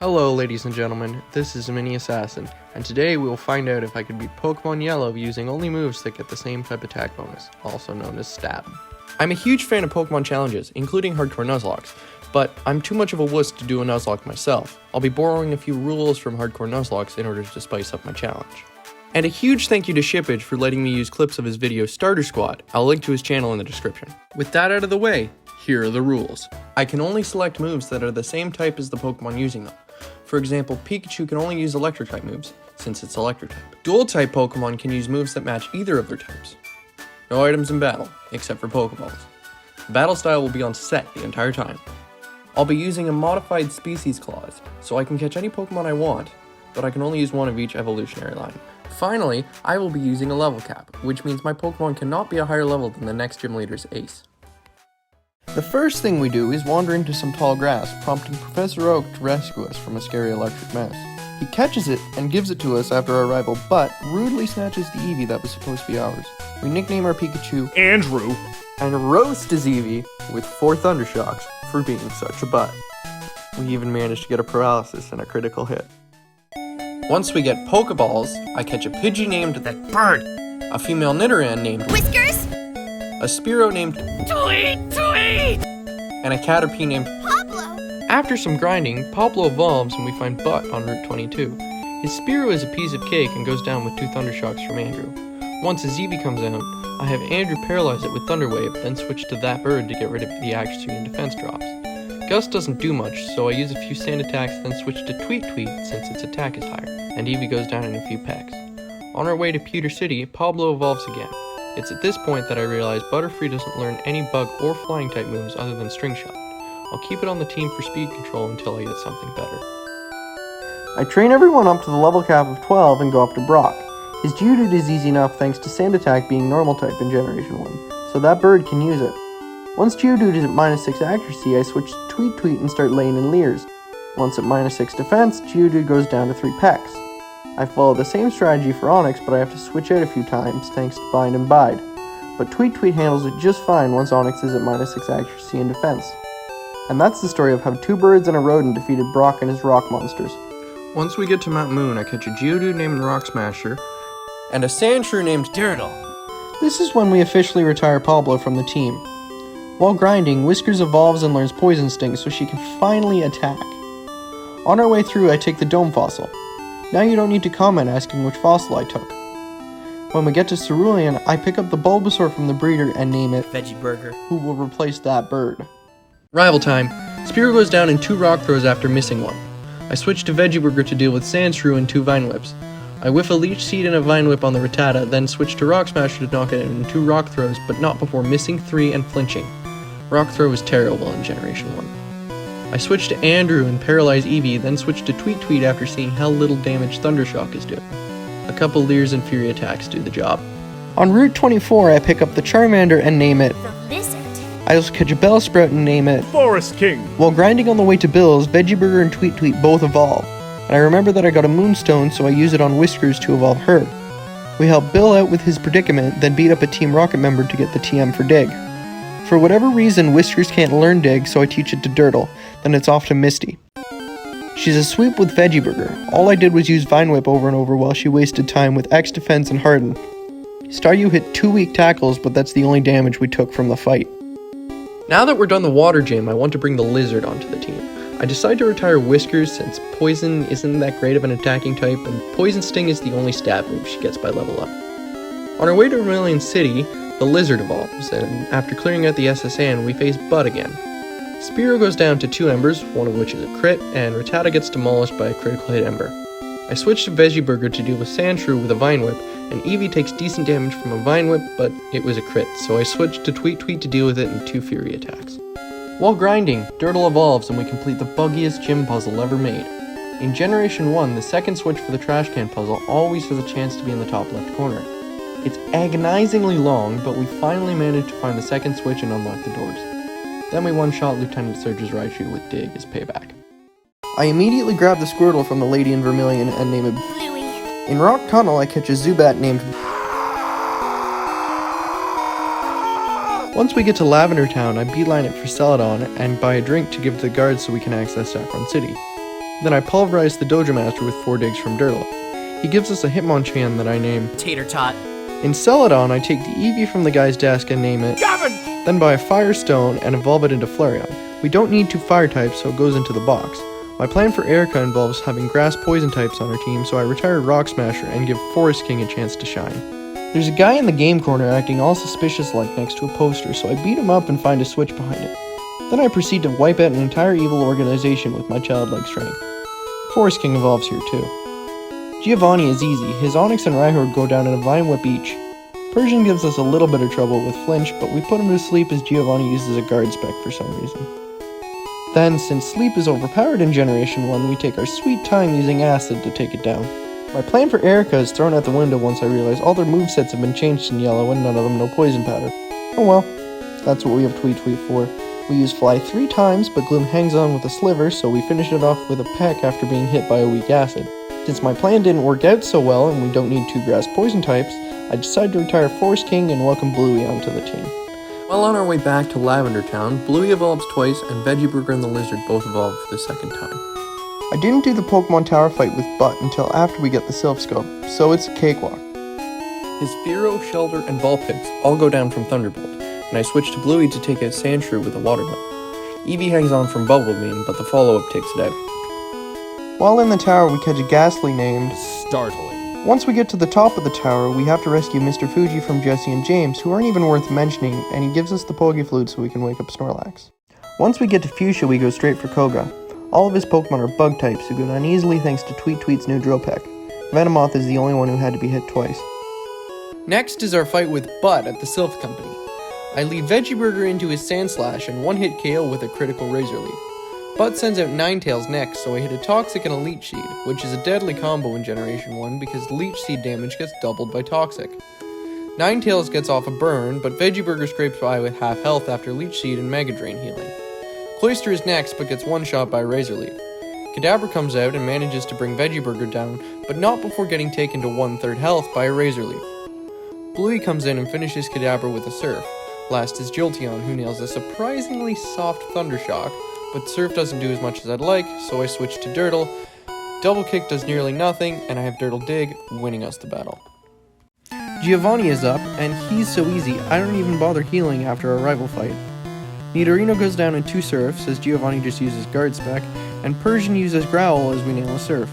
Hello ladies and gentlemen, this is Mini Assassin, and today we will find out if I could beat Pokémon Yellow using only moves that get the same type attack bonus, also known as Stab. I'm a huge fan of Pokémon challenges, including Hardcore Nuzlocke, but I'm too much of a wuss to do a Nuzlocke myself. I'll be borrowing a few rules from Hardcore Nuzlocke in order to spice up my challenge. And a huge thank you to Shippidge for letting me use clips of his video Starter Squad. I'll link to his channel in the description. With that out of the way, here are the rules. I can only select moves that are the same type as the Pokémon using them. For example, Pikachu can only use Electric-type moves, since it's Electric-type. Dual-type Pokemon can use moves that match either of their types. No items in battle, except for Pokeballs. The battle style will be on set the entire time. I'll be using a modified species clause, so I can catch any Pokemon I want, but I can only use one of each evolutionary line. Finally, I will be using a level cap, which means my Pokemon cannot be a higher level than the next gym leader's ace. The first thing we do is wander into some tall grass, prompting Professor Oak to rescue us from a scary electric mouse. He catches it and gives it to us after our arrival, but rudely snatches the Eevee that was supposed to be ours. We nickname our Pikachu Andrew and roast his Eevee with 4 Thundershocks for being such a butt. We even managed to get a paralysis and a critical hit. Once we get Pokeballs, I catch a Pidgey named that bird, a female Nidoran named Whiskers, a Spearow named Tweet, and a Caterpie named Pablo. After some grinding, Pablo evolves and we find Butt on Route 22. His Spearow is a piece of cake and goes down with 2 Thundershocks from Andrew. Once his Eevee comes out, I have Andrew paralyze it with Thunder Wave, then switch to that bird to get rid of the accuracy and defense drops. Gust doesn't do much, so I use a few sand attacks, then switch to Tweet since its attack is higher, and Eevee goes down in a few pecks. On our way to Pewter City, Pablo evolves again. It's at this point that I realize Butterfree doesn't learn any bug or flying type moves other than String Shot. I'll keep it on the team for speed control until I get something better. I train everyone up to the level cap of 12 and go up to Brock. His Geodude is easy enough thanks to Sand Attack being normal type in Generation 1, so that bird can use it. Once Geodude is at -6 accuracy, I switch to Tweet and start laying in Leers. Once at -6 defense, Geodude goes down to 3 pecks. I follow the same strategy for Onix, but I have to switch out a few times thanks to Bind and Bide. But Tweet handles it just fine once Onix is at -6 accuracy and defense. And that's the story of how 2 birds and a rodent defeated Brock and his rock monsters. Once we get to Mount Moon, I catch a Geodude named Rock Smasher and a Sandshrew named Dirtle. This is when we officially retire Pablo from the team. While grinding, Whiskers evolves and learns Poison Sting so she can finally attack. On our way through, I take the Dome Fossil. Now you don't need to comment asking which fossil I took. When we get to Cerulean, I pick up the Bulbasaur from the breeder and name it Veggie Burger. who will replace that bird. Rival time. Spearow goes down in 2 rock throws after missing one. I switch to Veggie Burger to deal with Sandshrew and 2 Vine Whips. I whiff a Leech Seed and a Vine Whip on the Rattata, then switch to Rock Smasher to knock it in 2 rock throws, but not before missing 3 and flinching. Rock Throw is terrible in Generation 1. I switch to Andrew and paralyze Eevee, then switch to Tweet after seeing how little damage Thundershock is doing. A couple Leers and Fury attacks do the job. On Route 24, I pick up the Charmander and name it The Lizard. I also catch a Bellsprout and name it Forest King. While grinding on the way to Bill's, Veggieburger and Tweet both evolve. And I remember that I got a Moonstone, so I use it on Whiskers to evolve her. We help Bill out with his predicament, then beat up a Team Rocket member to get the TM for Dig. For whatever reason, Whiskers can't learn Dig, so I teach it to Dirtle, then it's off to Misty. She's a sweep with Veggieburger. All I did was use Vine Whip over and over while she wasted time with X Defense and Harden. Staryu hit 2 weak tackles, but that's the only damage we took from the fight. Now that we're done the water gym, I want to bring the Lizard onto the team. I decide to retire Whiskers since Poison isn't that great of an attacking type, and Poison Sting is the only stab move she gets by level up. On our way to Vermilion City, the Lizard evolves, and after clearing out the SSN, we face Bud again. Spearow goes down to 2 Embers, one of which is a crit, and Rattata gets demolished by a critical hit Ember. I switch to Veggie Burger to deal with Sandshrew with a Vine Whip, and Eevee takes decent damage from a Vine Whip, but it was a crit, so I switch to Tweet to deal with it in 2 Fury attacks. While grinding, Dirtle evolves and we complete the buggiest gym puzzle ever made. In Generation 1, the second switch for the trash can puzzle always has a chance to be in the top left corner. It's agonizingly long, but we finally managed to find the second switch and unlock the doors. Then we one-shot Lieutenant Surge's Raichu with Dig as payback. I immediately grab the Squirtle from the lady in Vermilion and name it Bluey. In Rock Tunnel, I catch a Zubat named Once we get to Lavender Town, I beeline it for Celadon and buy a drink to give to the guards so we can access Saffron City. Then I pulverize the Dojo Master with 4 digs from Dirtle. He gives us a Hitmonchan that I name Tater Tot. In Celadon, I take the Eevee from the guy's desk and name it Gavin! Then buy a Firestone and evolve it into Flareon. We don't need 2 fire types, so it goes into the box. My plan for Erica involves having grass poison types on our team, so I retire Rock Smasher and give Forest King a chance to shine. There's a guy in the game corner acting all suspicious-like next to a poster, so I beat him up and find a switch behind it. Then I proceed to wipe out an entire evil organization with my childlike strength. Forest King evolves here too. Giovanni is easy. His Onix and Rhyhorn go down in a Vine Whip each. Persian gives us a little bit of trouble with Flinch, but we put him to sleep as Giovanni uses a guard spec for some reason. Then, since sleep is overpowered in Generation 1, we take our sweet time using acid to take it down. My plan for Erica is thrown out the window once I realize all their movesets have been changed in Yellow and none of them know Poison Powder. Oh well, that's what we have Tweet for. We use Fly 3 times, but Gloom hangs on with a Sliver, so we finish it off with a Peck after being hit by a weak acid. Since my plan didn't work out so well and we don't need 2 grass poison types, I decide to retire Forest King and welcome Bluey onto the team. While on our way back to Lavender Town, Bluey evolves twice and Veggieburger and the Lizard both evolve for the second time. I didn't do the Pokemon Tower fight with Butt until after we get the Sylph Scope, so it's a cakewalk. His Fearow, Shelter, and Vulpix all go down from Thunderbolt, and I switch to Bluey to take out Sandshrew with a Water Gun. Eevee hangs on from Bubble Beam, but the follow-up takes it out. While in the tower, we catch a Ghastly named Startling. Once we get to the top of the tower, we have to rescue Mr. Fuji from Jesse and James, who aren't even worth mentioning, and he gives us the Poke Flute so we can wake up Snorlax. Once we get to Fuchsia, we go straight for Koga. All of his Pokemon are bug types who go down easily thanks to Tweet's new Drill Peck. Venomoth is the only one who had to be hit twice. Next is our fight with Bud at the Sylph Company. I lead Veggieburger into his Sandslash and one-hit KO with a critical Razor Leaf. Bud sends out Ninetales next, so I hit a Toxic and a Leech Seed, which is a deadly combo in Generation 1 because Leech Seed damage gets doubled by Toxic. Ninetales gets off a burn, but Veggieburger scrapes by with half health after Leech Seed and Mega Drain healing. Cloyster is next, but gets one-shot by Razor Leaf. Kadabra comes out and manages to bring Veggieburger down, but not before getting taken to 1/3 health by a Razor Leaf. Bluey comes in and finishes Kadabra with a Surf. Last is Jolteon, who nails a surprisingly soft Thunder Shock, but Surf doesn't do as much as I'd like, so I switch to Dirtle. Double Kick does nearly nothing, and I have Dirtle Dig, winning us the battle. Giovanni is up, and he's so easy, I don't even bother healing after our rival fight. Nidorino goes down in 2 Surfs, as Giovanni just uses Guard Spec, and Persian uses Growl as we nail a Surf.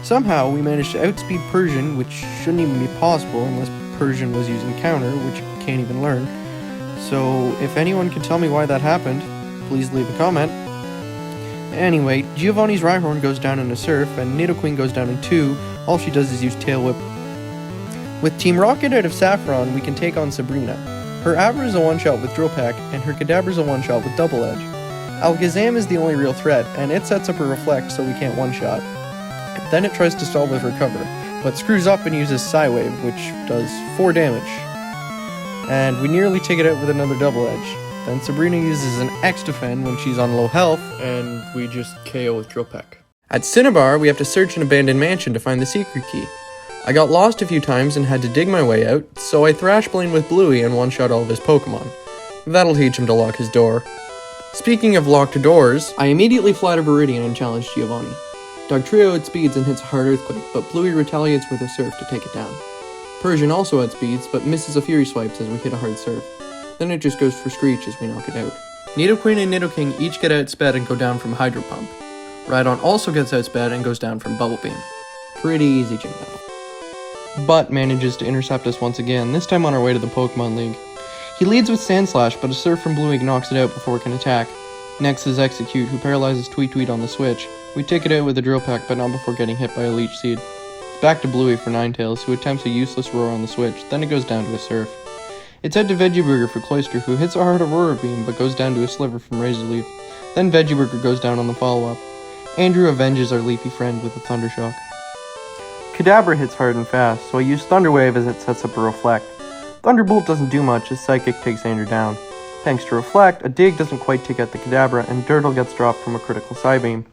Somehow, we managed to outspeed Persian, which shouldn't even be possible unless Persian was using Counter, which you can't even learn. So, if anyone can tell me why that happened, please leave a comment. Anyway, Giovanni's Rhyhorn goes down in a Surf, and Nidoqueen goes down in 2, all she does is use Tail Whip. With Team Rocket out of Saffron, we can take on Sabrina. Her Abra is a one-shot with Drill Peck, and her Kadabra is a one-shot with Double Edge. Alakazam is the only real threat, and it sets up a Reflect so we can't one-shot. Then it tries to stall with Recover, but screws up and uses Psywave, which does 4 damage. And we nearly take it out with another Double Edge. Then Sabrina uses an X-Defend when she's on low health, and we just KO with Drill Peck. At Cinnabar, we have to search an abandoned mansion to find the secret key. I got lost a few times and had to dig my way out, so I Thrash Blade with Bluey and one-shot all of his Pokemon. That'll teach him to lock his door. Speaking of locked doors, I immediately fly to Viridian and challenge Giovanni. Dugtrio outspeeds and hits a hard Earthquake, but Bluey retaliates with a Surf to take it down. Persian also outspeeds, but misses a Fury Swipes as we hit a hard Surf. Then it just goes for Screech as we knock it out. Nidoqueen and Nidoking each get outsped and go down from Hydro Pump. Rhydon also gets outsped and goes down from Bubble Beam. Pretty easy gym battle. Butt manages to intercept us once again, this time on our way to the Pokemon League. He leads with Sandslash, but a Surf from Bluey knocks it out before it can attack. Next is Execute, who paralyzes Tweet on the switch. We take it out with a Drill Peck, but not before getting hit by a Leech Seed. Back to Bluey for Ninetales, who attempts a useless Roar on the switch, then it goes down to a Surf. It's head to Veggieburger for Cloyster, who hits a hard Aurora Beam, but goes down to a Sliver from Razor Leaf. Then Veggieburger goes down on the follow-up. Andrew avenges our leafy friend with a Thunder Shock. Kadabra hits hard and fast, so I use Thunder Wave as it sets up a Reflect. Thunderbolt doesn't do much as Psychic takes Andrew down. Thanks to Reflect, a Dig doesn't quite take out the Kadabra, and Dirtle gets dropped from a critical Psybeam.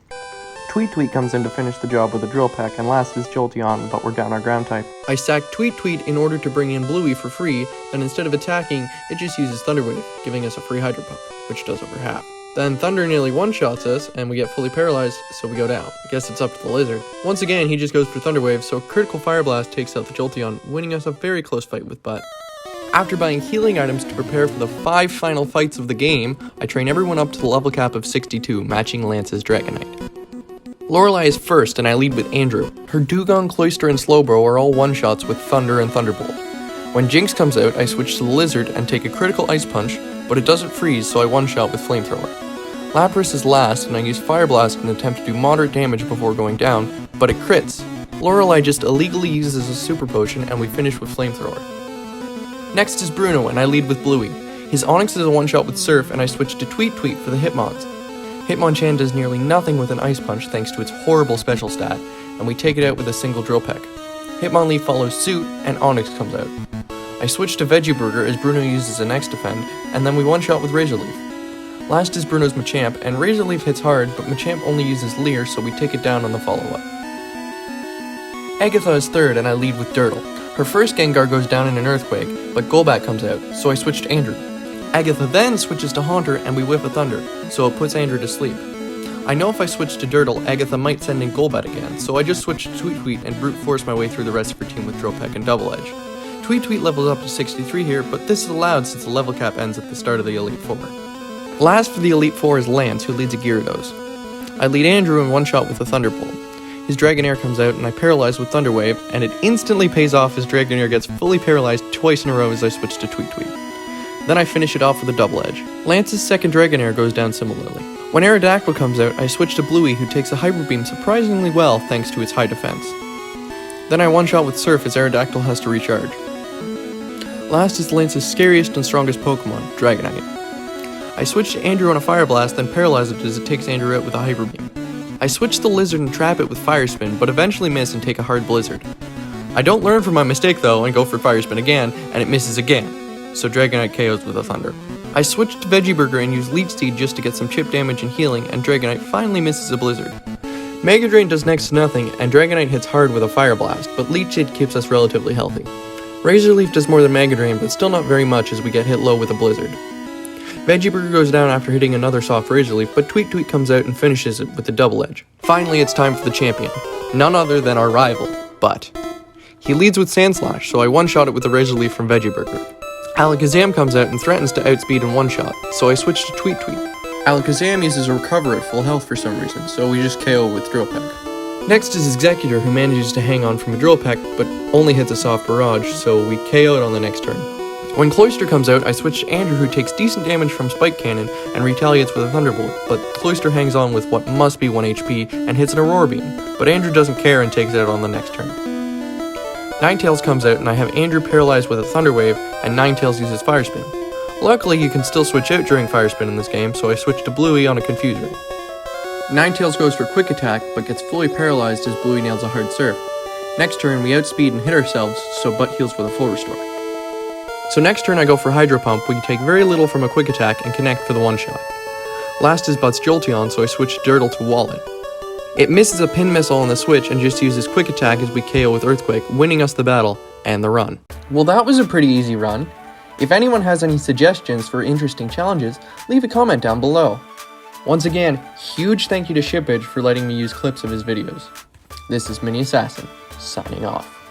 Tweet comes in to finish the job with a Drill Peck, and last is Jolteon, but we're down our ground type. I sack Tweet in order to bring in Bluey for free, then instead of attacking, it just uses Thunder Wave, giving us a free Hydro Pump, which does over half. Then Thunder nearly one-shots us, and we get fully paralyzed, so we go down. Guess it's up to the lizard. Once again, he just goes for Thunder Wave, so a critical Fire Blast takes out the Jolteon, winning us a very close fight with Butt. After buying healing items to prepare for the 5 final fights of the game, I train everyone up to the level cap of 62, matching Lance's Dragonite. Lorelei is first, and I lead with Andrew. Her Dugong, Cloyster, and Slowbro are all one-shots with Thunder and Thunderbolt. When Jinx comes out, I switch to the Lizard and take a critical Ice Punch, but it doesn't freeze, so I one-shot with Flamethrower. Lapras is last, and I use Fire Blast in an attempt to do moderate damage before going down, but it crits. Lorelei just illegally uses a Super Potion, and we finish with Flamethrower. Next is Bruno, and I lead with Bluey. His Onix is a one-shot with Surf, and I switch to Tweet Tweet for the Hitmons. Hitmonchan does nearly nothing with an Ice Punch thanks to its horrible special stat, and we take it out with a single Drill Peck. Hitmonlee follows suit, and Onix comes out. I switch to Veggie Burger as Bruno uses an X-Defend, and then we one-shot with Razor Leaf. Last is Bruno's Machamp, and Razor Leaf hits hard, but Machamp only uses Leer, so we take it down on the follow-up. Agatha is third, and I lead with Dirtle. Her first Gengar goes down in an Earthquake, but Golbat comes out, so I switch to Andrew. Agatha then switches to Haunter, and we whiff a Thunder, so it puts Andrew to sleep. I know if I switch to Dirtle, Agatha might send in Golbat again, so I just switch to Tweet Tweet and brute force my way through the rest of her team with Drill Peck and Double Edge. Tweet Tweet levels up to 63 here, but this is allowed since the level cap ends at the start of the Elite Four. Last for the Elite Four is Lance, who leads a Gyarados. I lead Andrew in one shot with a Thunderbolt. His Dragonair comes out, and I paralyze with Thunder Wave, and it instantly pays off as Dragonair gets fully paralyzed twice in a row as I switch to Tweet Tweet. Then I finish it off with a Double Edge. Lance's second Dragonair goes down similarly. When Aerodactyl comes out, I switch to Bluey, who takes a Hyper Beam surprisingly well thanks to its high defense. Then I one-shot with Surf as Aerodactyl has to recharge. Last is Lance's scariest and strongest Pokemon, Dragonite. I switch to Andrew on a Fire Blast, then paralyze it as it takes Andrew out with a Hyper Beam. I switch the Lizard and trap it with Fire Spin, but eventually miss and take a hard Blizzard. I don't learn from my mistake though, and go for Fire Spin again, and it misses again, so Dragonite KOs with a Thunder. I switch to Veggie Burger and use Leech Seed just to get some chip damage and healing, and Dragonite finally misses a Blizzard. Mega Drain does next to nothing, and Dragonite hits hard with a Fire Blast, but Leech Seed keeps us relatively healthy. Razor Leaf does more than Mega Drain, but still not very much as we get hit low with a Blizzard. Veggie Burger goes down after hitting another soft Razor Leaf, but Tweet Tweet comes out and finishes it with a Double Edge. Finally, it's time for the champion. None other than our rival, Butt. He leads with Sandslash, so I one-shot it with a Razor Leaf from Veggie Burger. Alakazam comes out and threatens to outspeed in one-shot, so I switch to Tweet Tweet. Alakazam uses a Recover at full health for some reason, so we just KO with Drill Peck. Next is Executor, who manages to hang on from a Drill Peck, but only hits a soft Barrage, so we KO it on the next turn. When Cloyster comes out, I switch to Andrew, who takes decent damage from Spike Cannon and retaliates with a Thunderbolt, but Cloyster hangs on with what must be 1 HP and hits an Aurora Beam, but Andrew doesn't care and takes it out on the next turn. Ninetales comes out, and I have Andrew paralyzed with a Thunder Wave, and Ninetales uses Fire Spin. Luckily, you can still switch out during Fire Spin in this game, so I switch to Bluey on a Confuse Ray. Ninetales goes for Quick Attack, but gets fully paralyzed as Bluey nails a hard Surf. Next turn, we outspeed and hit ourselves, so Butt heals with a full restore. So next turn I go for Hydro Pump, we take very little from a Quick Attack and connect for the one-shot. Last is Butt's Jolteon, so I switch Dirtle to Wallet. It misses a Pin Missile on the switch and just uses Quick Attack as we KO with Earthquake, winning us the battle and the run. Well, that was a pretty easy run. If anyone has any suggestions for interesting challenges, leave a comment down below. Once again, huge thank you to Shippidge for letting me use clips of his videos. This is Mini Assassin, signing off.